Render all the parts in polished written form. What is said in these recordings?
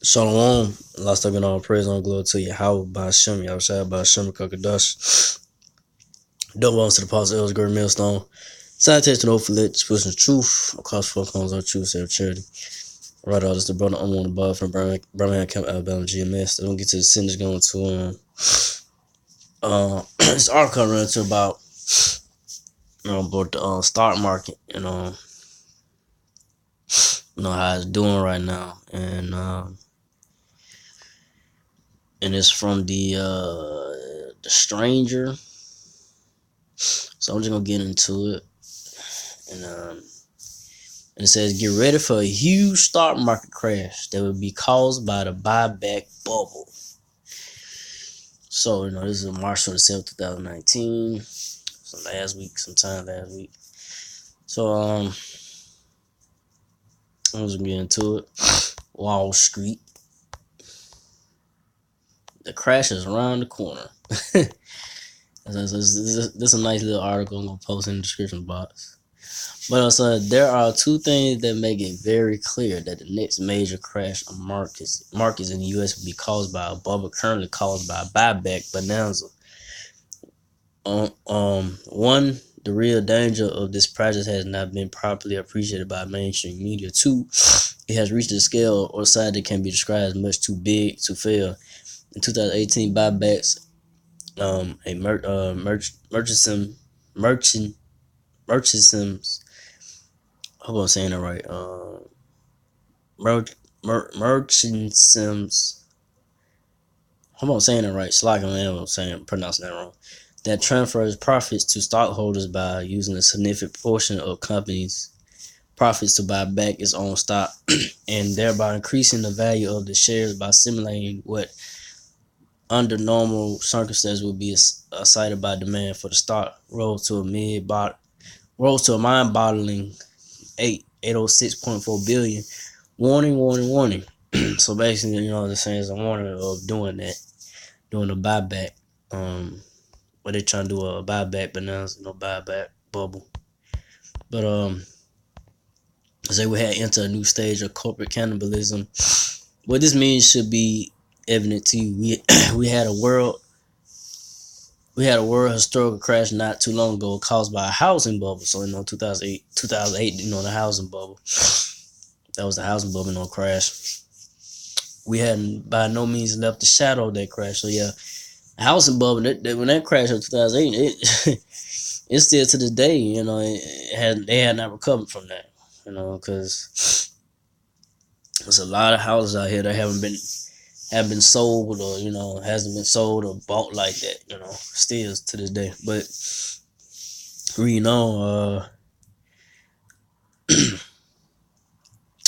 Shalom, last again all praise and glory to Yahweh by Hashem, Yahushua by Hashem, Kakadash. Don't belong to the Apostle Elder Great Millstone. Sanitation over lit, pushing the truth. Across four corners of truth, self charity. Right out, this the brother I'm on above from Birmingham Camp, Alabama, GMS. Don't get to the sin that's going to this article running to about about the stock market, how it's doing right now, and it's from the Stranger. So I'm just gonna get into it, and it says, "Get ready for a huge stock market crash that will be caused by the buyback bubble." So this is March 27th, 2019. Sometime last week. So I'm just gonna get into it. Wall Street, the crash is around the corner. This is a nice little article I'm gonna post in the description box. But there are two things that make it very clear that the next major crash of markets in the U.S. will be caused by a bubble currently caused by a buyback bonanza. One, the real danger of this project has not been properly appreciated by mainstream media. Two, it has reached a scale or size that can be described as much too big to fail. In 2018, buybacks, Murchison's, I hope I'm saying it right. Murchison's, I hope I'm saying it right. Pronouncing that wrong. That transfers profits to stockholders by using a significant portion of companies' profits to buy back its own stock, and thereby increasing the value of the shares by simulating what under normal circumstances would be cited by demand for the stock rose to a mind-boggling 806.4 billion. Warning. So basically, they're saying it's a warning of doing the buyback. What they trying to do a buyback, but now it's no buyback bubble. But say we had entered a new stage of corporate cannibalism. What this means should be evident to you. We had a world historical crash not too long ago caused by a housing bubble. So 2008, the housing bubble. That was the housing bubble, crash. We hadn't by no means left the shadow of that crash. So yeah, the housing bubble, when that crashed in 2008, it's still to this day, they had not recovered from that, because there's a lot of houses out here that have been sold, or hasn't been sold or bought like that, still to this day. But reading on,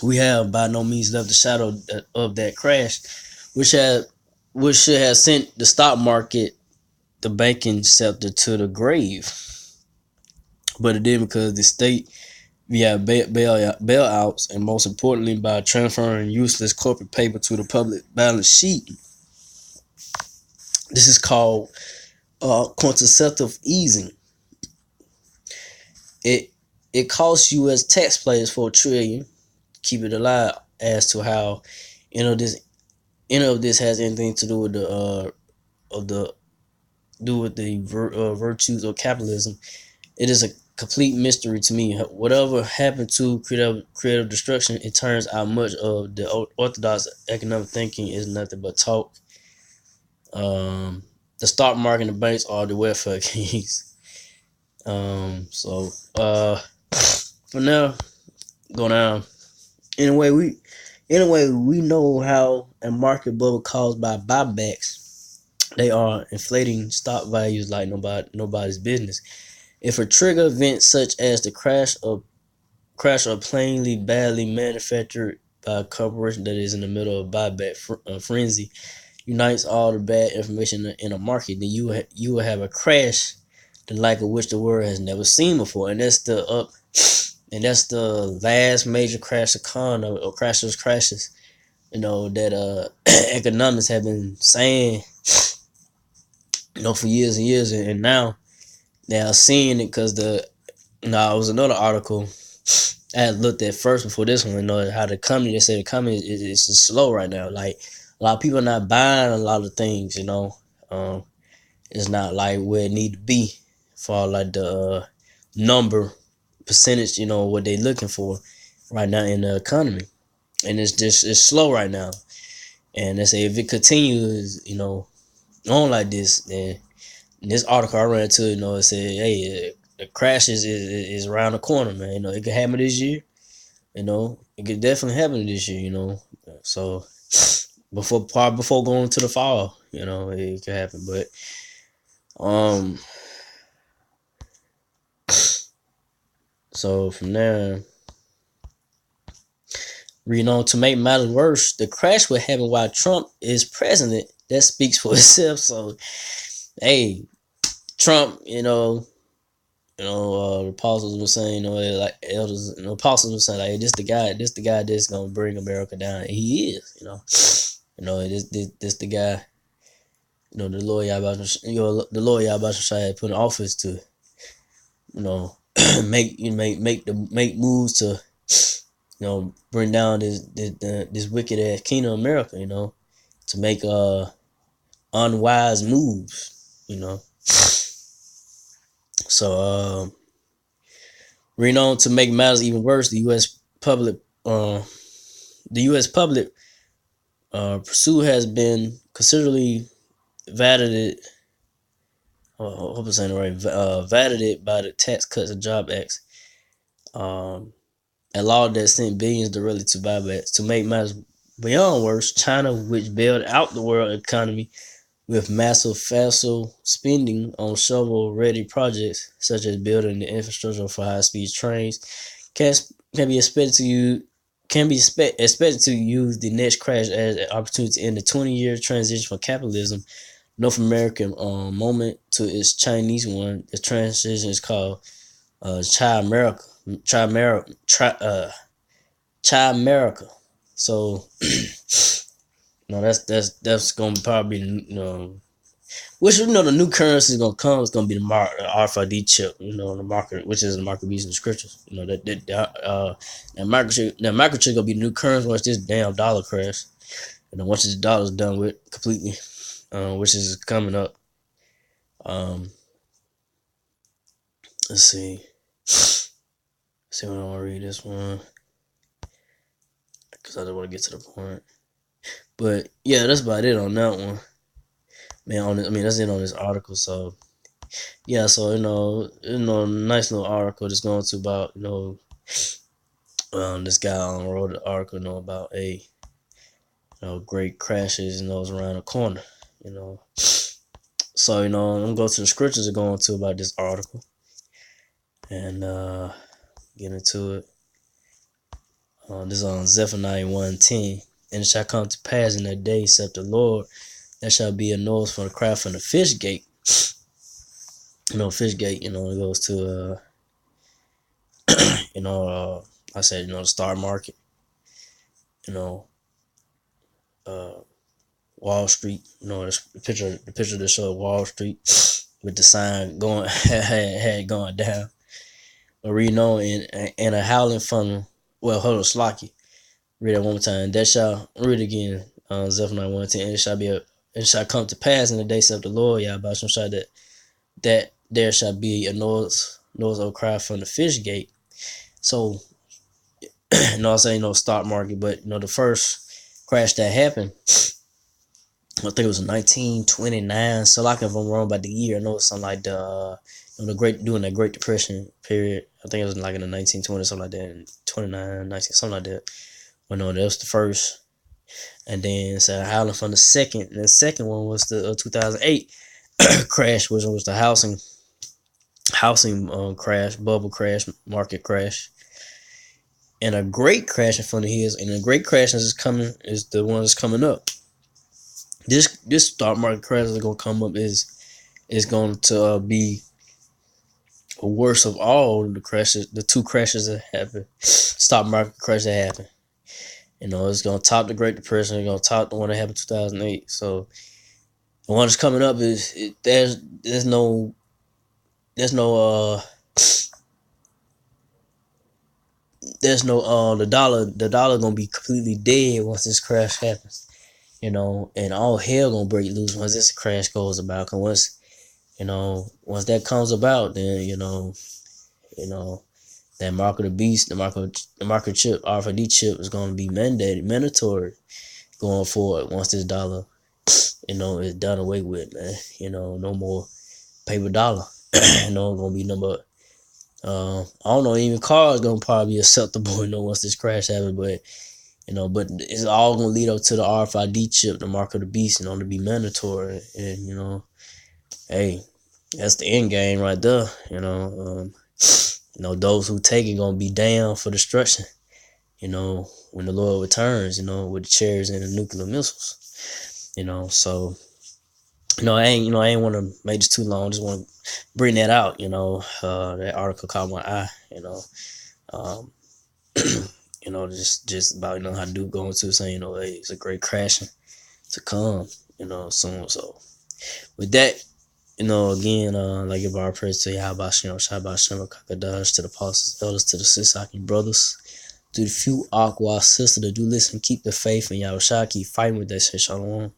we have by no means left the shadow of that crash, which should have sent the stock market, the banking sector, to the grave. But it didn't, because the state via bailouts, and most importantly by transferring useless corporate paper to the public balance sheet. This is called quantitative easing. It costs U.S. taxpayers $4 trillion. Keep it alive as to how this has anything to do with the virtues of capitalism. It is a complete mystery to me. Whatever happened to creative destruction, it turns out much of the orthodox economic thinking is nothing but talk. The stock market and the banks are the welfare kings. So for now, go down. Anyway, we know how a market bubble caused by buybacks. They are inflating stock values like nobody's business. If a trigger event such as the crash or plainly badly manufactured by a corporation that is in the middle of buyback frenzy unites all the bad information in a market, then you will have a crash the like of which the world has never seen before, and that's the last major crash or crashes that economists have been saying for years and years, and now they are seeing it, because it was another article I had looked at first before this one, how the economy, they say the economy is slow right now. Like, a lot of people are not buying a lot of things, Um, it's not like where it need to be for like the number percentage, what they looking for right now in the economy. And it's slow right now. And they say if it continues, on like this, then in this article I read too, it said, hey, the crash is around the corner, man. It could happen this year. It could definitely happen this year. So before going to the fall, it could happen. But um, so from there, reading on, to make matters worse, the crash would happen while Trump is president. That speaks for itself. So, hey, Trump, the apostles were saying, like elders and apostles were saying, like, this the guy that's gonna bring America down. And he is, this the guy, the Lord Yahweh Shai put in office to, make moves to, bring down this wicked ass kingdom of America, to make unwise moves. So reading on, to make matters even worse, the U.S. public pursuit has been considerably validated. I hope I'm saying it right. Validated by the Tax Cuts and Job Act, a law that sent billions directly to buybacks. To make matters beyond worse, China, which bailed out the world economy with massive fossil spending on shovel-ready projects such as building the infrastructure for high-speed trains, can be expected to use the next crash as an opportunity to end the 20-year transition from capitalism North American moment to its Chinese one. The transition is called Chi-America. Chi-America. So, that's gonna probably which the new currency is gonna come. It's gonna be the RFID chip. The market, which is the market beast in the scriptures. That microchip gonna be the new currency once this damn dollar crash. And then once this dollar's done with completely, which is coming up. Let's see. See when I want to read this one because I don't want to get to the point. But yeah, that's about it on that one. Man, that's it on this article. So yeah, so nice little article that's going to about this guy wrote an article about great crashes around the corner. So I'm gonna go to the scriptures are going to about this article and get into it. This is on Zephaniah 1:10. And it shall come to pass in that day, saith the Lord, there shall be a noise from the cry from the fish gate. Fish gate, it goes to I said, the stock market, Wall Street, the picture that showed Wall Street with the sign going had going down. But reading on in a howling funnel. Well, hold on, Slocky. Read that one more time. That shall read it again. Zephaniah 1:10. It shall come to pass in the days of the Lord, Yahweh Shai, that there shall be a noise of cry from the fish gate. So, I'm saying stock market, but the first crash that happened, I think it was in 1929. So, like, if I'm wrong about the year, I know it's something like during the Great Depression period. I think it was like in the 1920s, something like that, in 29, 19, something like that. But no, that was the first. And then howling from the second. And the second one was the 2008 crash, which was the housing crash, bubble crash, market crash. And a great crash in front of his. And a great crash is the one that's coming up. This stock market crash is gonna come up is going to be the worst of all the crashes, the two crashes that happened, stock market crash that happened. It's gonna top the Great Depression. It's gonna top the one that happened in 2008. So the one that's coming up there's no there's no the dollar gonna be completely dead once this crash happens. And all hell gonna break loose once this crash goes about. Cause once that comes about, then you know that mark of the beast, the microchip RFID chip is gonna be mandatory going forward once this dollar is done away with, man. No more paper dollar. Gonna be no more. I don't know, even cars gonna probably be acceptable, once this crash happens, but it's all gonna lead up to the RFID chip, the mark of the beast, to be mandatory. And hey, that's the end game right there. Those who take it gonna be damned for destruction. When the Lord returns, with the chariots and the nuclear missiles. So I ain't want to make this too long. Just want to bring that out. That article caught my eye. Um, just about how Duke going to saying hey, it's a great crashing to come. Soon. So with that, again, like give our praise to Yahweh Shem, Shabbat Shem, Kakadash, to the apostles, elders, to the Sisakin brothers, to the few Aqua sisters that do listen, keep the faith, and Yahweh Shah keep fighting with that. Say Shalom.